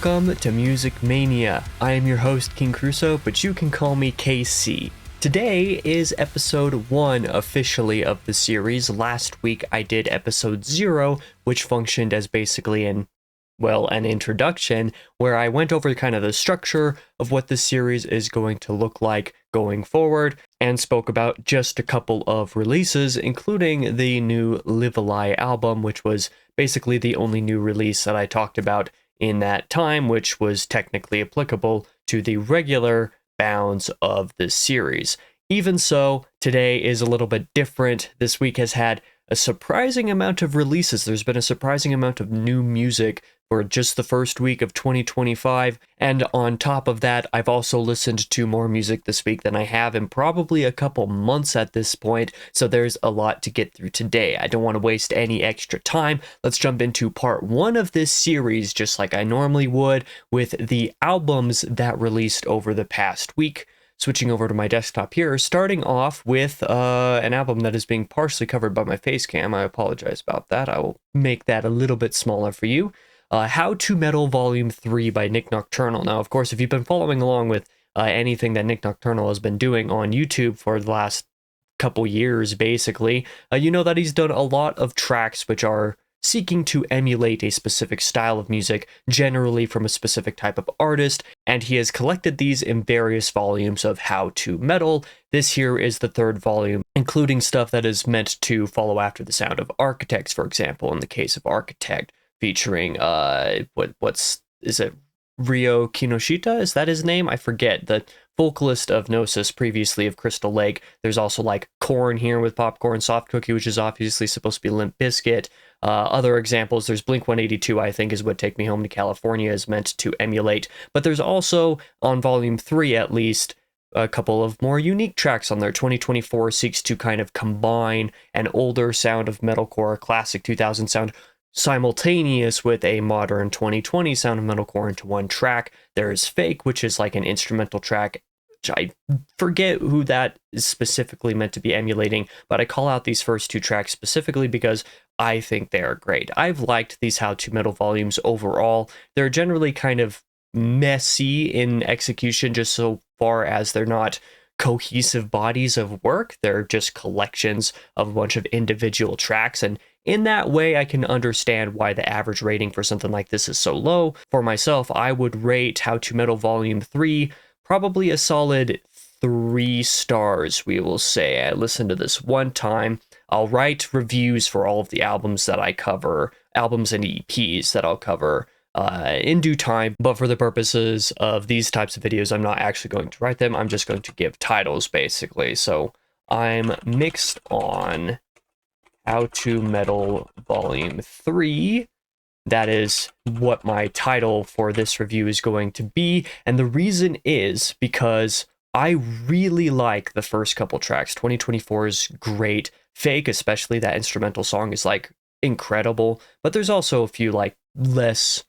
Welcome to Music Mania. I am your host, King Crusoe, but you can call me KC. Today is episode 1 officially of the series. Last week I did episode 0, which functioned as basically an introduction, where I went over kind of the structure of what the series is going to look like going forward, and spoke about just a couple of releases, including the new Live a Lie album, which was basically the only new release that I talked about in that time, which was technically applicable to the regular bounds of the series. Even so, today is a little bit different. This week has had a surprising amount of releases. There's been a surprising amount of new music for just the first week of 2025, and on top of that, I've also listened to more music this week than I have in probably a couple months at this point, so there's a lot to get through today. I don't want to waste any extra time. Let's jump into part 1 of this series, just like I normally would, with the albums that released over the past week. Switching over to my desktop here, starting off with an album that is being partially covered by my face cam. I apologize about that. I will make that a little bit smaller for you. How to Metal Volume 3 by Nick Nocturnal. Now, of course, if you've been following along with anything that Nick Nocturnal has been doing on YouTube for the last couple years, basically, you know that he's done a lot of tracks which are seeking to emulate a specific style of music, generally from a specific type of artist, and he has collected these in various volumes of How to Metal. This here is the 3rd volume, including stuff that is meant to follow after the sound of Architects, for example, in the case of Architect, featuring, is it Ryo Kinoshita? Is that his name? I forget. The vocalist of Gnosis, previously of Crystal Lake. There's also like Korn here with Popcorn Soft Cookie, which is obviously supposed to be Limp Bizkit. Other examples, there's Blink-182, I think is what Take Me Home to California is meant to emulate. But there's also, on Volume 3 at least, a couple of more unique tracks on there. 2024 seeks to kind of combine an older sound of metalcore, a classic 2000 sound, simultaneous with a modern 2020 sound of metalcore into one track. There's Fake, which is like an instrumental track, which I forget who that is specifically meant to be emulating, but I call out these first 2 tracks specifically because I think they are great. I've liked these How to Metal volumes overall. They're generally kind of messy in execution, just so far as they're not cohesive bodies of work. They're just collections of a bunch of individual tracks, and in that way, I can understand why the average rating for something like this is so low. For myself, I would rate How to Metal Volume 3 probably a solid 3 stars, we will say. I listened to this one time. I'll write reviews for all of the albums that I cover, albums and EPs that I'll cover in due time, but for the purposes of these types of videos, I'm not actually going to write them. I'm just going to give titles, basically. So I'm mixed on How to Metal Volume 3. That is what my title for this review is going to be, and the reason is because I really like the first couple tracks. 2024 is great. Fake, especially that instrumental song, is like incredible, but there's also a few like less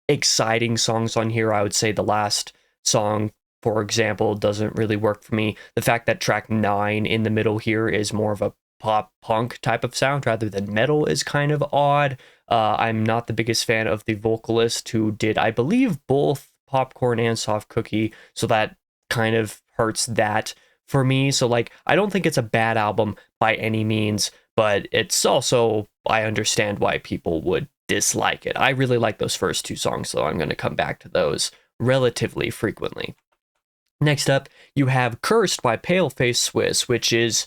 exciting songs on here. I would say the last song, for example, doesn't really work for me. The fact that track 9 in the middle here is more of a pop punk type of sound rather than metal is kind of odd. I'm not the biggest fan of the vocalist who did, I believe, both Popcorn and Soft Cookie, so that kind of hurts that for me. So like, I don't think it's a bad album by any means, but it's also, I understand why people would dislike it. I really like those first 2 songs, so I'm going to come back to those relatively frequently. Next up, you have Cursed by Paleface Swiss, which is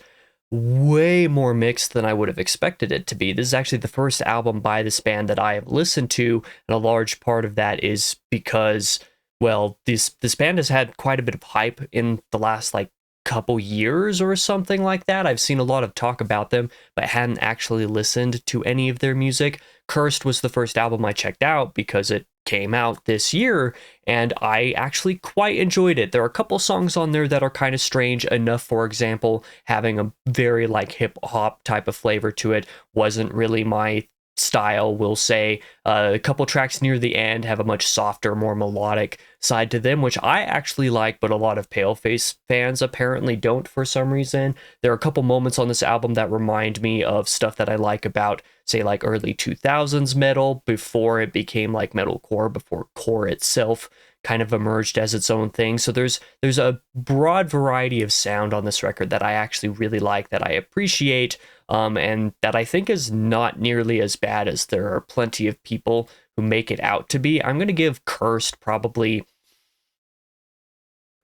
way more mixed than I would have expected it to be. This is actually the first album by this band that I have listened to, and a large part of that is because, well, this band has had quite a bit of hype in the last like couple years or something like that. I've seen a lot of talk about them, but hadn't actually listened to any of their music. Cursed was the first album I checked out because it came out this year, and I actually quite enjoyed it. There are a couple songs on there that are kind of strange enough. For example, having a very like hip hop type of flavor to it wasn't really my style, we'll say. A couple tracks near the end have a much softer, more melodic side to them, which I actually like, but a lot of Paleface fans apparently don't for some reason. There are a couple moments on this album that remind me of stuff that I like about, say, like early 2000s metal, before it became like metalcore, before core itself kind of emerged as its own thing. So there's a broad variety of sound on this record that I actually really like, that I appreciate, and that I think is not nearly as bad as there are plenty of people who make it out to be. I'm going to give Cursed probably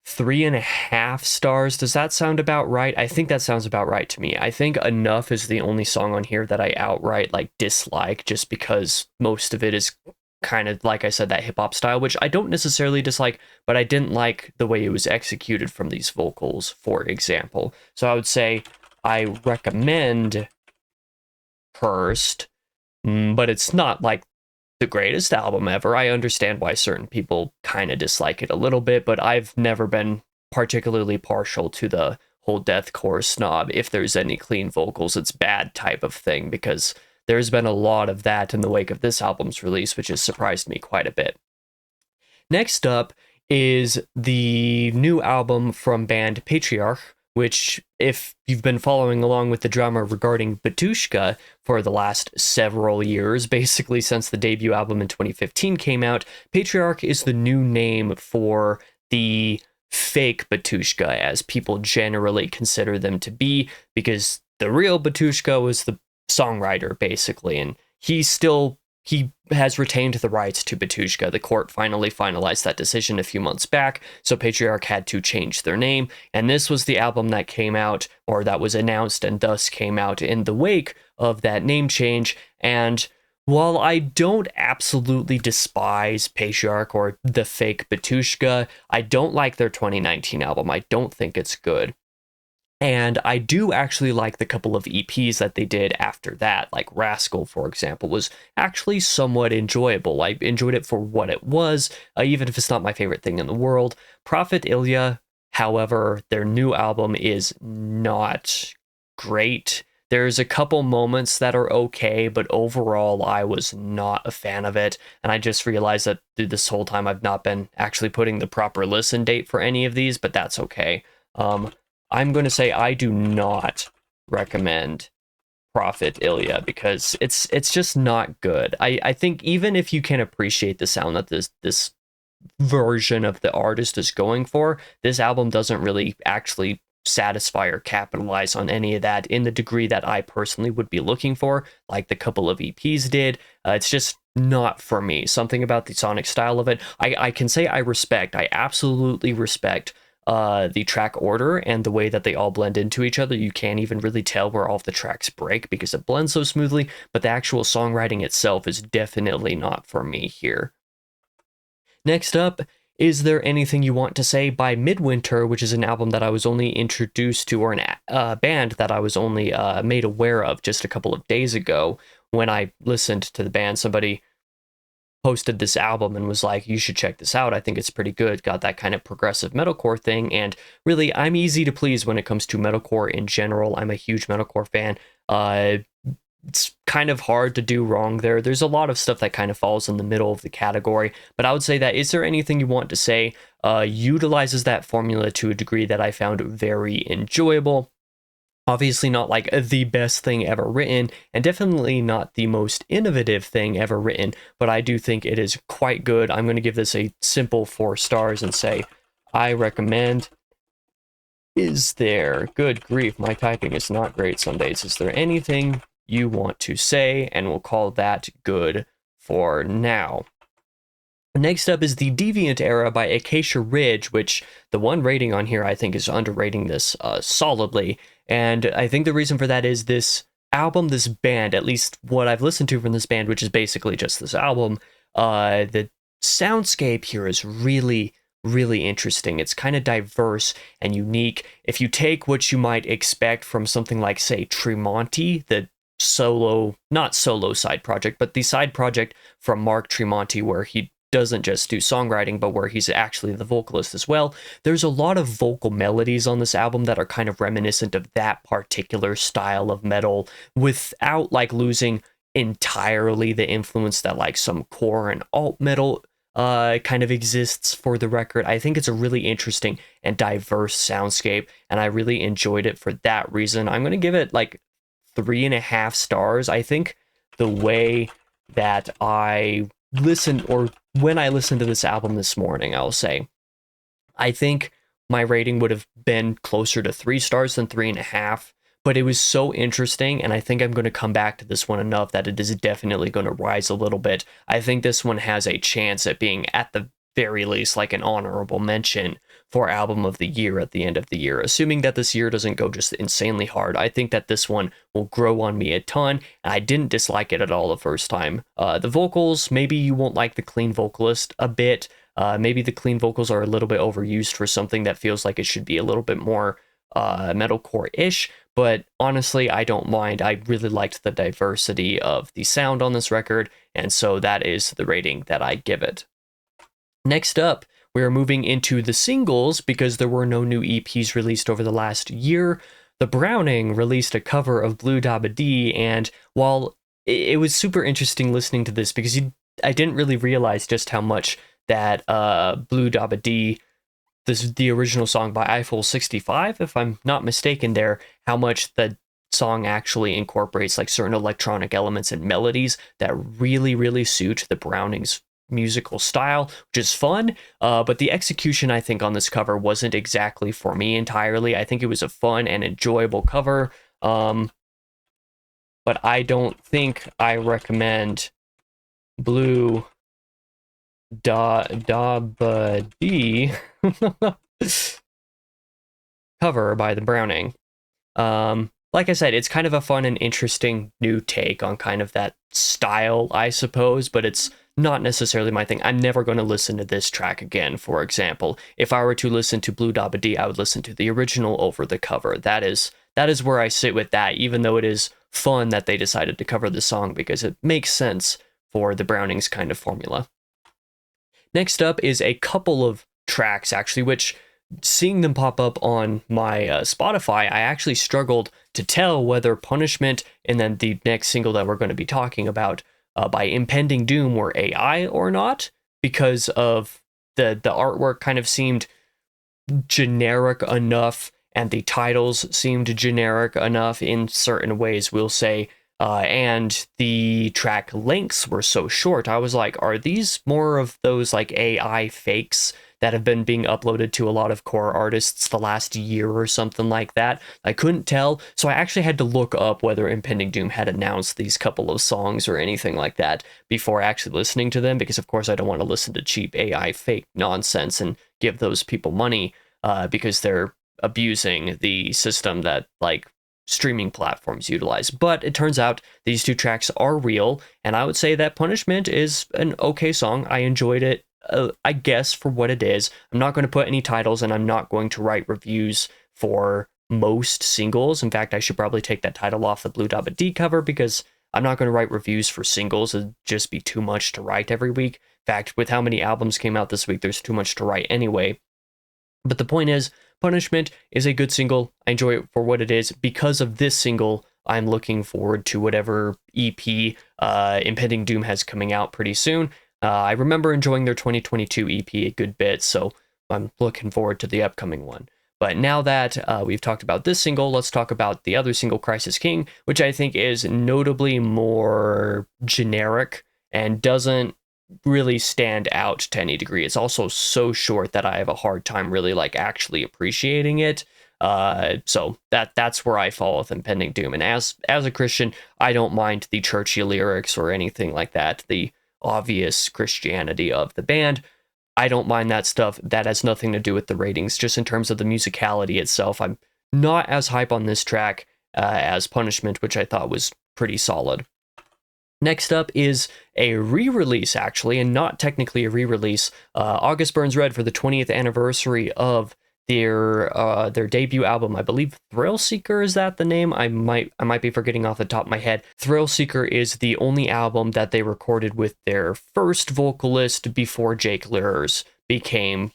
3.5 stars. Does that sound about right? I think that sounds about right to me. I think Enough is the only song on here that I outright like dislike, just because most of it is kind of, like I said, that hip-hop style, which I don't necessarily dislike, but I didn't like the way it was executed from these vocals, for example. So I would say I recommend Cursed, but it's not like the greatest album ever. I understand why certain people kind of dislike it a little bit, but I've never been particularly partial to the whole deathcore snob, if there's any clean vocals, it's bad type of thing, because there's been a lot of that in the wake of this album's release, which has surprised me quite a bit. Next up is the new album from band PATRIARKH, which, if you've been following along with the drama regarding Batushka for the last several years, basically since the debut album in 2015 came out, PATRIARKH is the new name for the fake Batushka, as people generally consider them to be, because the real Batushka was the songwriter, basically, and he has retained the rights to Batushka. The court finally finalized that decision a few months back, so PATRIARKH had to change their name, and this was the album that came out, or that was announced and thus came out in the wake of that name change. And while I don't absolutely despise PATRIARKH or the fake Batushka, I don't like their 2019 album. I don't think it's good. And I do actually like the couple of EPs that they did after that, like Rascal, for example, was actually somewhat enjoyable. I enjoyed it for what it was, even if it's not my favorite thing in the world. Prophet Ilya, however, their new album is not great. There's a couple moments that are okay, but overall I was not a fan of it. And I just realized that through this whole time I've not been actually putting the proper listen date for any of these, but that's okay. I'm going to say I do not recommend Prophet Ilya, because it's just not good. I think even if you can appreciate the sound that this version of the artist is going for, this album doesn't really actually satisfy or capitalize on any of that in the degree that I personally would be looking for, like the couple of EPs did. It's just not for me. Something about the sonic style of it, I can say I absolutely respect the track order and the way that they all blend into each other. You can't even really tell where all of the tracks break because it blends so smoothly, but the actual songwriting itself is definitely not for me here. Next up, Is There Anything You Want to Say by Midwinter, which is an album that I was only introduced to, or a band that I was only made aware of just a couple of days ago. When I listened to the band, somebody posted this album and was like, you should check this out. I think it's pretty good. Got that kind of progressive metalcore thing. And really, I'm easy to please when it comes to metalcore in general. I'm a huge metalcore fan. It's kind of hard to do wrong there. There's a lot of stuff that kind of falls in the middle of the category, but I would say that Is There Anything You Want to Say utilizes that formula to a degree that I found very enjoyable. Obviously not like the best thing ever written, and definitely not the most innovative thing ever written, but I do think it is quite good. I'm going to give this a simple 4 stars and say I recommend. Is there, good grief, my typing is not great some days. Is there anything you want to say? And we'll call that good for now. Next up is The Deviant Era by Acacia Ridge, which the one rating on here I think is underrating this solidly. And I think the reason for that is this album, this band, at least what I've listened to from this band, which is basically just this album, the soundscape here is really, really interesting. It's kind of diverse and unique. If you take what you might expect from something like, say, Tremonti, the not solo side project, but the side project from Mark Tremonti, where he doesn't just do songwriting, but where he's actually the vocalist as well. There's a lot of vocal melodies on this album that are kind of reminiscent of that particular style of metal, without like losing entirely the influence that like some core and alt metal kind of exists for the record. I think it's a really interesting and diverse soundscape, and I really enjoyed it for that reason. I'm going to give it like 3.5 stars. I think the way that I listened, or when I listened to this album this morning, I'll say, I think my rating would have been closer to 3 stars than 3.5. But it was so interesting, and I think I'm going to come back to this one enough that it is definitely going to rise a little bit. I think this one has a chance at being, at the very least, like an honorable mention for Album of the Year at the end of the year. Assuming that this year doesn't go just insanely hard, I think that this one will grow on me a ton, and I didn't dislike it at all the first time. The vocals, maybe you won't like the clean vocalist a bit. Maybe the clean vocals are a little bit overused for something that feels like it should be a little bit more metalcore-ish, but honestly, I don't mind. I really liked the diversity of the sound on this record, and so that is the rating that I give it. Next up, we are moving into the singles because there were no new EPs released over the last year. The Browning released a cover of Blue Dabba Dee, and while it was super interesting listening to this because I didn't really realize just how much that Blue Dabba Dee, this is the original song by Eiffel 65, if I'm not mistaken there, how much the song actually incorporates like certain electronic elements and melodies that really, really suit the Browning's musical style, which is fun. But the execution, I think, on this cover wasn't exactly for me entirely. I think it was a fun and enjoyable cover. But I don't think I recommend Blue Dabba Dee cover by the Browning. Like I said, it's kind of a fun and interesting new take on kind of that style, I suppose, but it's not necessarily my thing. I'm never going to listen to this track again, for example. If I were to listen to Blue Dabba Dee, I would listen to the original over the cover. That is where I sit with that, even though it is fun that they decided to cover the song because it makes sense for the Browning's kind of formula. Next up is a couple of tracks, actually, which, seeing them pop up on my Spotify, I actually struggled to tell whether Punishment and then the next single that we're going to be talking about by Impending Doom were AI or not, because of the artwork kind of seemed generic enough and the titles seemed generic enough in certain ways, we'll say. And the track lengths were so short. I was like, are these more of those like AI fakes that have been being uploaded to a lot of core artists the last year or something like that? I couldn't tell, so I actually had to look up whether Impending Doom had announced these couple of songs or anything like that before actually listening to them, because of course I don't want to listen to cheap AI fake nonsense and give those people money because they're abusing the system that like streaming platforms utilize. But it turns out these two tracks are real, and I would say that Punishment is an okay song. I enjoyed it, I guess, for what it is. I'm not going to put any titles, and I'm not going to write reviews for most singles. In fact, I should probably take that title off the Blue Dabba Dee cover, because I'm not going to write reviews for singles. It'd just be too much to write every week. In fact, with how many albums came out this week, there's too much to write anyway. But the point is, Punishment is a good single. I enjoy it for what it is. Because of this single, I'm looking forward to whatever EP Impending Doom has coming out pretty soon. I remember enjoying their 2022 EP a good bit, so I'm looking forward to the upcoming one. But now that we've talked about this single, let's talk about the other single, Crisis King, which I think is notably more generic and doesn't really stand out to any degree. It's also so short that I have a hard time really like actually appreciating it. So that's where I fall with Impending Doom. And as a Christian, I don't mind the churchy lyrics or anything like that, the obvious Christianity of the band. I don't mind that stuff. That has nothing to do with the ratings. Just in terms of the musicality itself, I'm not as hype on this track as Punishment, which I thought was pretty solid. Next up is a re-release, actually, and not technically a re-release. August Burns Red, for the 20th anniversary of their debut album. I believe Thrill Seeker, is that the name? I might be forgetting off the top of my head. Thrill Seeker is the only album that they recorded with their first vocalist before Jake Lehrs became,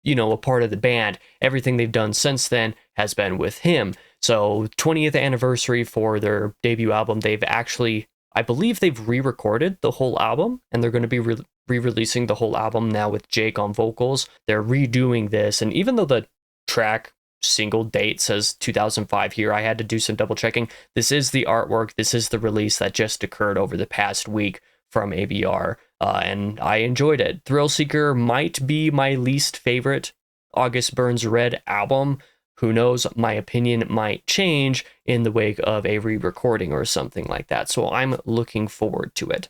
a part of the band. Everything they've done since then has been with him. So 20th anniversary for their debut album, they've actually I believe they've re-recorded the whole album, and they're going to be re-releasing the whole album now with Jake on vocals. They're redoing this, and even though the track single date says 2005 here, I had to do some double checking. This is the artwork. This is the release that just occurred over the past week from ABR, and I enjoyed it. Thrill Seeker might be my least favorite August Burns Red album. Who knows, my opinion might change in the wake of a re-recording or something like that, so I'm looking forward to it.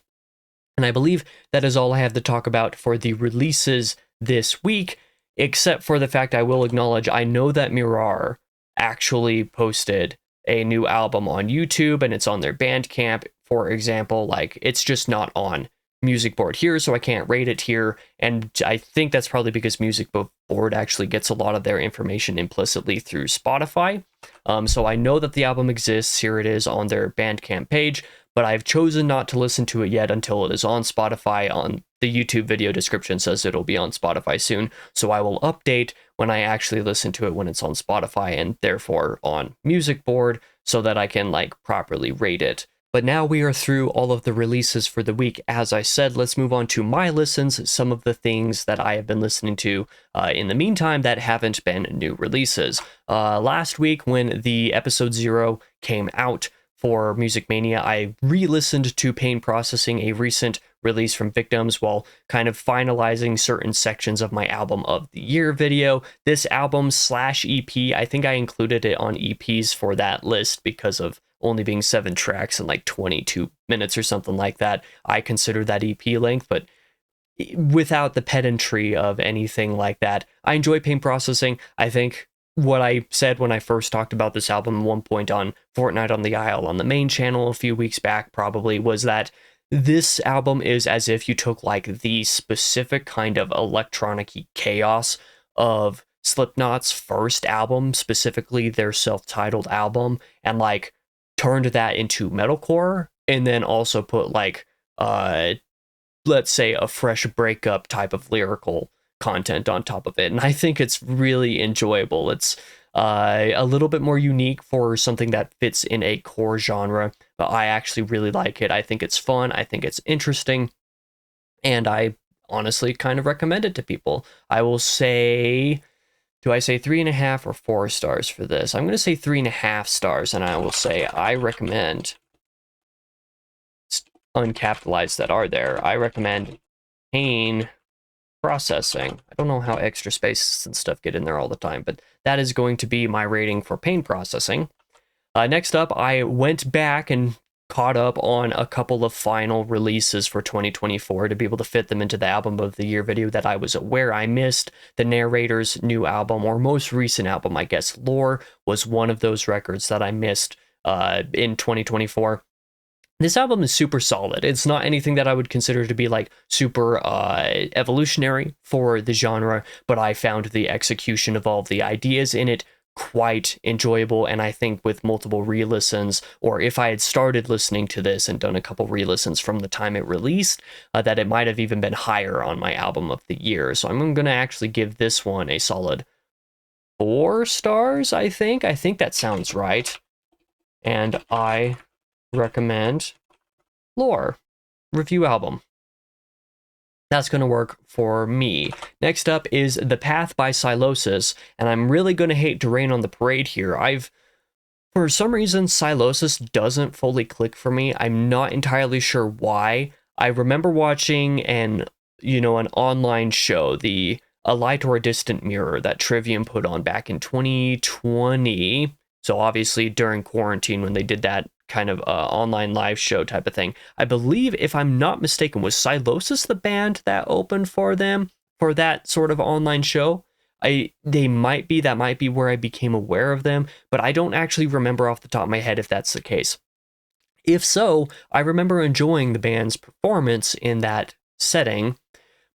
And I believe that is all I have to talk about for the releases this week, except for the fact I will acknowledge I know that Mirar actually posted a new album on YouTube, and it's on their Bandcamp, for example. Like, it's just not on Musicboard here, so I can't rate it here, and I think that's probably because Musicboard actually gets a lot of their information implicitly through Spotify. So I know that the album exists. Here it is on their Bandcamp page, but I've chosen not to listen to it yet until it is on Spotify. On the YouTube video description says it'll be on Spotify soon, so I will update when I actually listen to it when it's on Spotify and therefore on Musicboard, so that I can like properly rate it. But now we are through all of the releases for the week. As I said, let's move on to my listens, some of the things that I have been listening to in the meantime that haven't been new releases. Last week, when the episode 0 came out for Music Mania, I re-listened to Pain Processing, a recent release from Victims, while kind of finalizing certain sections of my album of the year video. This album / EP, I think I included it on EPs for that list because of only being 7 tracks and like 22 minutes or something like that. I consider that EP length, but without the pedantry of anything like that. I enjoy Pain Processing. I think what I said when I first talked about this album at one point on Fortnite on the Isle on the main channel a few weeks back probably was that this album is as if you took like the specific kind of electronic chaos of Slipknot's first album, specifically their self-titled album, and like turned that into metalcore, and then also put like let's say a fresh breakup type of lyrical content on top of it. And I think it's really enjoyable. It's a little bit more unique for something that fits in a core genre, but I actually really like it. I think it's fun. I think it's interesting. And I honestly kind of recommend it to people. I will say, do I say 3.5 or 4 stars for this? I'm going to say 3.5 stars, and I will say I recommend, uncapitalized that are there, I recommend Pain Processing. I don't know how extra spaces and stuff get in there all the time, but that is going to be my rating for Pain Processing. Next up, I went back and caught up on a couple of final releases for 2024 to be able to fit them into the album of the year video that I was aware I missed. The Narrator's new album, or most recent album, I guess, Lore, was one of those records that I missed in 2024. This album is super solid. It's not anything that I would consider to be like super evolutionary for the genre, but I found the execution of all of the ideas in it quite enjoyable, and I think with multiple re-listens, or if I had started listening to this and done a couple re-listens from the time it released, that it might have even been higher on my album of the year. So I'm going to actually give this one a solid 4 stars, I think. I think that sounds right. And I recommend Lore review album. That's going to work for me. Next up is The Path by Silosis, and I'm really going to hate to rain on the parade here. For some reason, Silosis doesn't fully click for me. I'm not entirely sure why. I remember watching an online show, A Light or a Distant Mirror, that Trivium put on back in 2020. So obviously during quarantine when they did that kind of online live show type of thing. I believe, if I'm not mistaken, was Silosis the band that opened for them for that sort of online show? That might be where I became aware of them, but I don't actually remember off the top of my head if that's the case. If so, I remember enjoying the band's performance in that setting,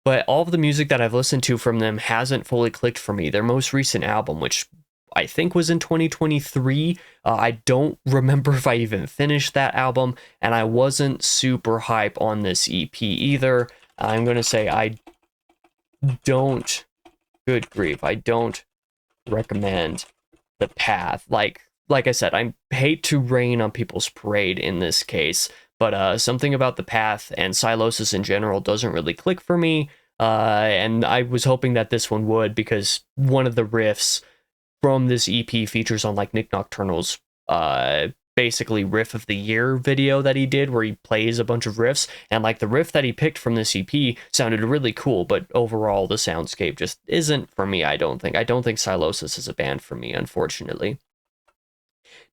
but all of the music that I've listened to from them hasn't fully clicked for me. Their most recent album, which I think was in 2023. I don't remember if I even finished that album, and I wasn't super hype on this EP either. I'm going to say I don't, good grief, I don't recommend The Path. Like I said, I hate to rain on people's parade in this case, but something about the path and Silosis in general doesn't really click for me. And I was hoping that this one would, because one of the riffs from this EP features on like Nick Nocturnal's basically riff of the year video that he did, where he plays a bunch of riffs, and like the riff that he picked from this EP sounded really cool, but overall the soundscape just isn't for me. I don't think Silosis is a band for me, unfortunately.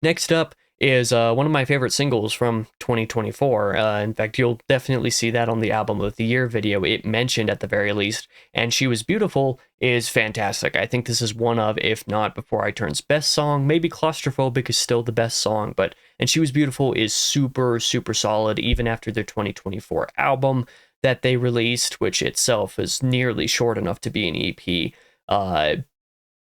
Next up is one of my favorite singles from 2024. In fact, you'll definitely see that on the Album of the Year video. It mentioned at the very least, and She Was Beautiful is fantastic. I think this is one of, if not Before I Turn's best song. Maybe Claustrophobic is still the best song, but And She Was Beautiful is super, super solid, even after their 2024 album that they released, which itself is nearly short enough to be an EP.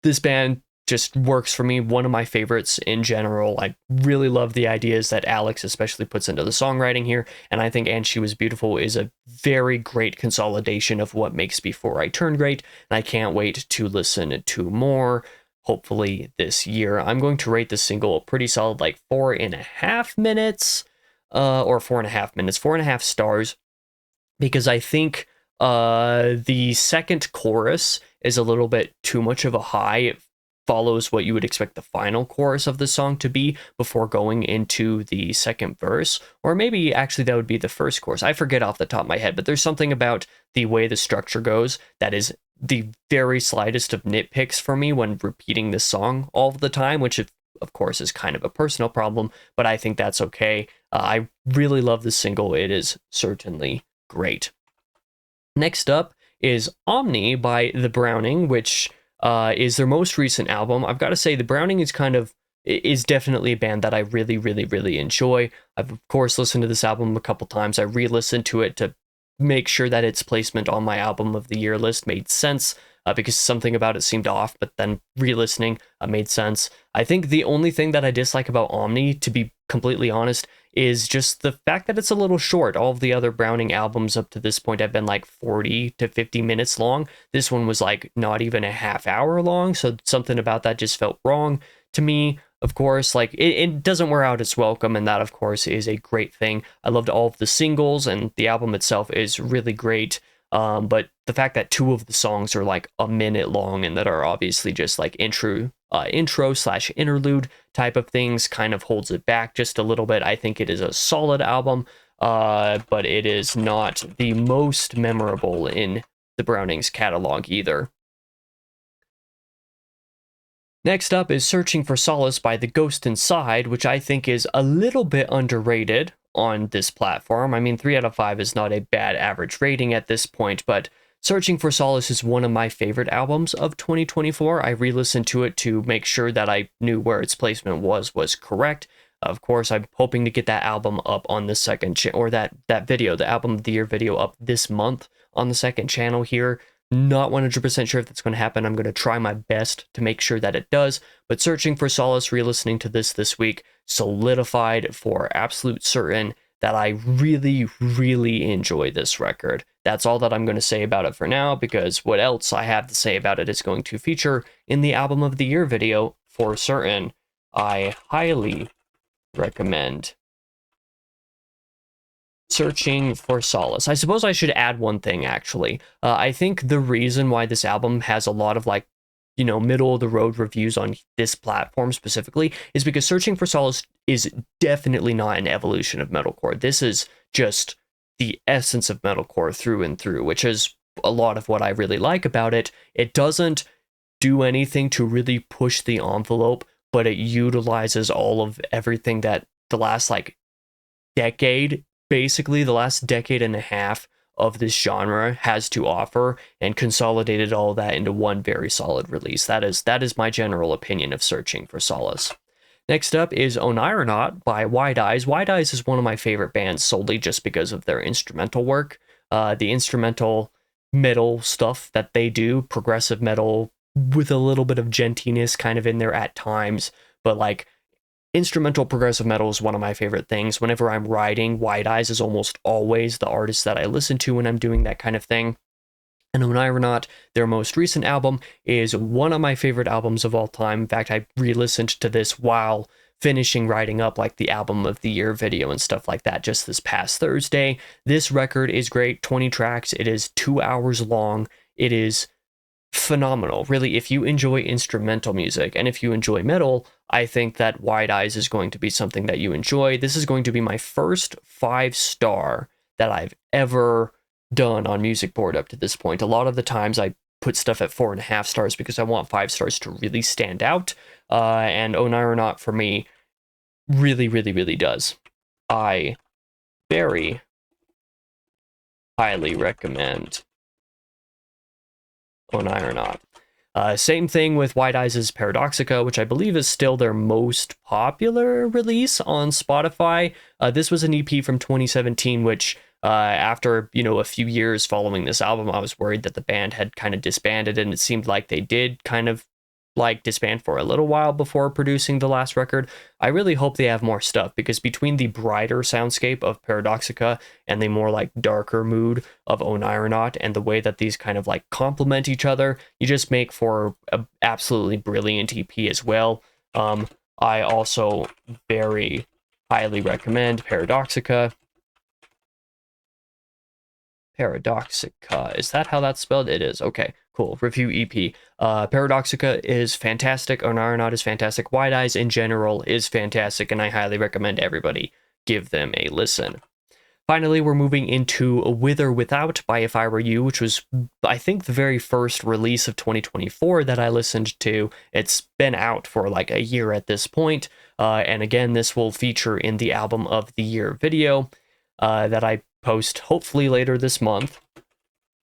This band just works for me, one of my favorites in general. I really love the ideas that Alex especially puts into the songwriting here, and I think And She Was Beautiful is a very great consolidation of what makes Before I Turn great, and I can't wait to listen to more, hopefully this year. I'm going to rate this single a pretty solid, like 4.5 minutes, or 4.5 minutes, 4.5 stars, because I think the second chorus is a little bit too much of a high. It follows what you would expect the final chorus of the song to be before going into the second verse, or maybe actually that would be the first chorus. I forget off the top of my head, but there's something about the way the structure goes that is the very slightest of nitpicks for me when repeating this song all the time, which of course is kind of a personal problem, but I think that's okay. I really love this single. It is certainly great. Next up is Omni by The Browning, which is their most recent album. I've got to say, The Browning is definitely a band that I really, really, really enjoy. I've, of course, listened to this album a couple times. I re-listened to it to make sure that its placement on my Album of the Year list made sense, because something about it seemed off, but then re-listening made sense. I think the only thing that I dislike about Omni, to be completely honest, is just the fact that it's a little short. All of the other Browning albums up to this point have been like 40 to 50 minutes long. This one was like not even a half hour long, so something about that just felt wrong to me. Of course, like it doesn't wear out its welcome, and that of course is a great thing. I loved all of the singles, and the album itself is really great. But the fact that 2 of the songs are like a minute long and that are obviously just like intro / interlude type of things kind of holds it back just a little bit. I think it is a solid album, but it is not the most memorable in the Brownings catalog either. Next up is Searching for Solace by The Ghost Inside, which I think is a little bit underrated on this platform. I mean, 3 out of 5 is not a bad average rating at this point, but Searching for Solace is one of my favorite albums of 2024. I re-listened to it to make sure that I knew where its placement was correct. Of course, I'm hoping to get that album up on the second or that video, the Album of the Year video, up this month on the second channel here. Not 100% sure if that's going to happen. I'm going to try my best to make sure that it does, but Searching for Solace, re-listening to this week, solidified for absolute certain that I really, really enjoy this record. That's all that I'm going to say about it for now, because what else I have to say about it is going to feature in the Album of the Year video for certain. I highly recommend Searching for Solace. I suppose I should add one thing, actually. I think the reason why this album has a lot of, like, you know, middle-of-the-road reviews on this platform specifically is because Searching for Solace is definitely not an evolution of metalcore. This is just the essence of metalcore through and through, which is a lot of what I really like about it. It doesn't do anything to really push the envelope, but it utilizes all of everything that the last, like, decade, basically the last decade and a half of this genre has to offer, and consolidated all that into one very solid release. That is my general opinion of Searching for Solace. Next up is Onironaut by Wide Eyes. Wide Eyes is one of my favorite bands solely just because of their instrumental work. The instrumental metal stuff that they do, progressive metal with a little bit of gentiness kind of in there at times, but like instrumental progressive metal is one of my favorite things. Whenever I'm writing, Wide Eyes is almost always the artist that I listen to when I'm doing that kind of thing. And Onironaut, their most recent album, is one of my favorite albums of all time. In fact, I re-listened to this while finishing writing up like the album of the year video and stuff like that just this past Thursday. This record is great, 20 tracks. It is 2 hours long. It is phenomenal. Really, if you enjoy instrumental music and if you enjoy metal, I think that Wide Eyes is going to be something that you enjoy. This is going to be my first 5-star that I've ever done on Musicboard up to this point. A lot of the times I put stuff at 4.5 stars because I want 5 stars to really stand out. And Oneironaut for me really, really, really does. I very highly recommend Oneironaut. Same thing with Wide Eyes' Paradoxica, which I believe is still their most popular release on Spotify. This was an EP from 2017, which after, a few years following this album, I was worried that the band had kind of disbanded, and it seemed like they did kind of like disband for a little while before producing the last record. I really hope they have more stuff, because between the brighter soundscape of Paradoxica and the more like darker mood of Oneironaut and the way that these kind of like complement each other, you just make for an absolutely brilliant EP as well. I also very highly recommend Paradoxica. Paradoxica. Is that how that's spelled? It is. Okay, cool. Review EP. Paradoxica is fantastic. Oneironaut is fantastic. Wide Eyes in general is fantastic, and I highly recommend everybody give them a listen. Finally, we're moving into With or Without by If I Were You, which was, I think, the very first release of 2024 that I listened to. It's been out for like a year at this point. And again, this will feature in the Album of the Year video that I post hopefully later this month.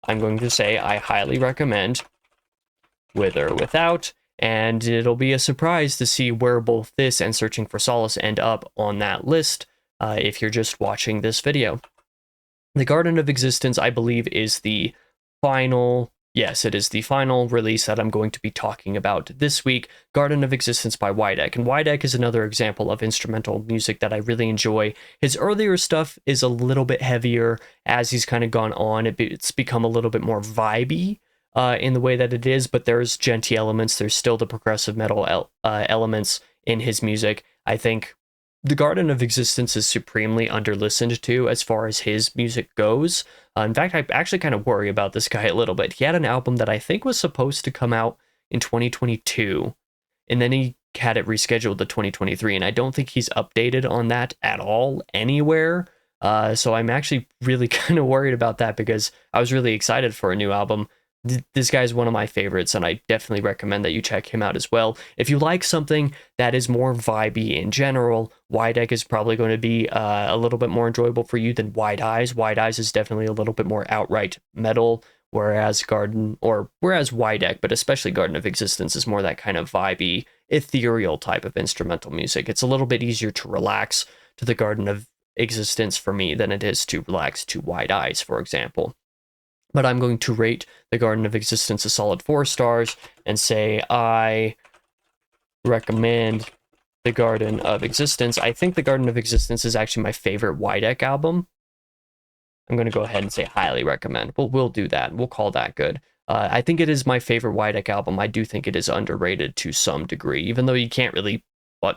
I'm going to say I highly recommend With or Without, and it'll be a surprise to see where both this and Searching for Solace end up on that list if you're just watching this video. The Garden of Existence, I believe, is the final... Yes, it is the final release that I'm going to be talking about this week, Garden of Existence by Wydek. And Wydek is another example of instrumental music that I really enjoy. His earlier stuff is a little bit heavier as he's kind of gone on. It's become a little bit more vibey in the way that it is, but there's genty elements. There's still the progressive metal elements in his music. I think The Garden of Existence is supremely under-listened to as far as his music goes. In fact, I actually kind of worry about this guy a little bit. He had an album that I think was supposed to come out in 2022, and then he had it rescheduled to 2023, and I don't think he's updated on that at all anywhere. So I'm actually really kind of worried about that, because I was really excited for a new album. This guy's one of my favorites, and I definitely recommend that you check him out as well. If you like something that is more vibey in general, Wydek is probably going to be a little bit more enjoyable for you than Wide Eyes. Wide Eyes is definitely a little bit more outright metal, whereas Wydek, but especially Garden of Existence, is more that kind of vibey, ethereal type of instrumental music. It's a little bit easier to relax to the Garden of Existence for me than it is to relax to Wide Eyes, for example. But I'm going to rate the Garden of Existence a solid 4 stars and say I recommend the Garden of Existence. I think the Garden of Existence is actually my favorite Wydek album. I'm going to go ahead and say highly recommend. We'll do that. We'll call that good. I think it is my favorite Wydek album. I do think it is underrated to some degree, even though you can't really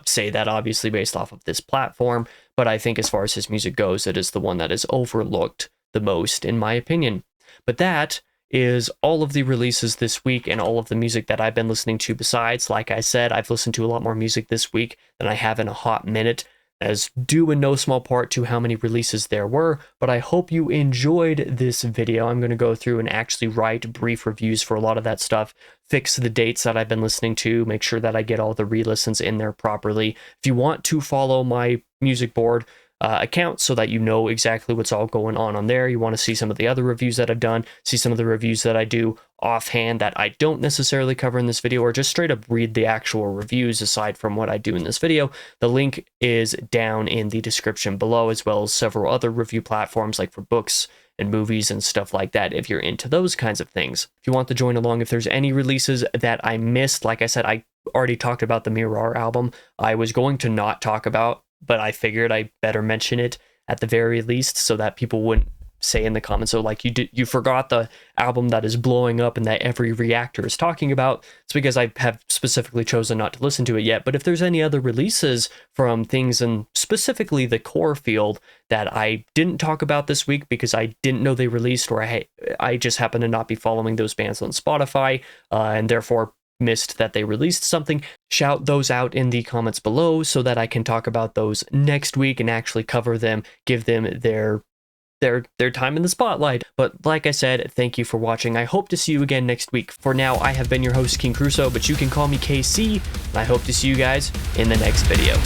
say that obviously based off of this platform. But I think as far as his music goes, it is the one that is overlooked the most, in my opinion. But that is all of the releases this week and all of the music that I've been listening to besides. Like I said, I've listened to a lot more music this week than I have in a hot minute, as due in no small part to how many releases there were. But I hope you enjoyed this video. I'm going to go through and actually write brief reviews for a lot of that stuff, fix the dates that I've been listening to, make sure that I get all the re-listens in there properly. If you want to follow my Musicboard account so that you know exactly what's all going on there, you want to see some of the other reviews that I've done, see some of the reviews that I do offhand that I don't necessarily cover in this video, or just straight up read the actual reviews aside from what I do in this video, the link is down in the description below, as well as several other review platforms like for books and movies and stuff like that if you're into those kinds of things. If you want to join along, if there's any releases that I missed, like I said, I already talked about the Mirar album. I was going to not talk about, but I figured I better mention it at the very least so that people wouldn't say in the comments. So like you forgot the album that is blowing up and that every reactor is talking about. It's because I have specifically chosen not to listen to it yet. But if there's any other releases from things in specifically the core field that I didn't talk about this week because I didn't know they released, or I just happen to not be following those bands on Spotify, and therefore missed that they released something, shout those out in the comments below so that I can talk about those next week and actually cover them, give them their time in the spotlight. But like I said, thank you for watching. I hope to see you again next week. For now, I have been your host, King Crusoe, but you can call me KC, and I hope to see you guys in the next video.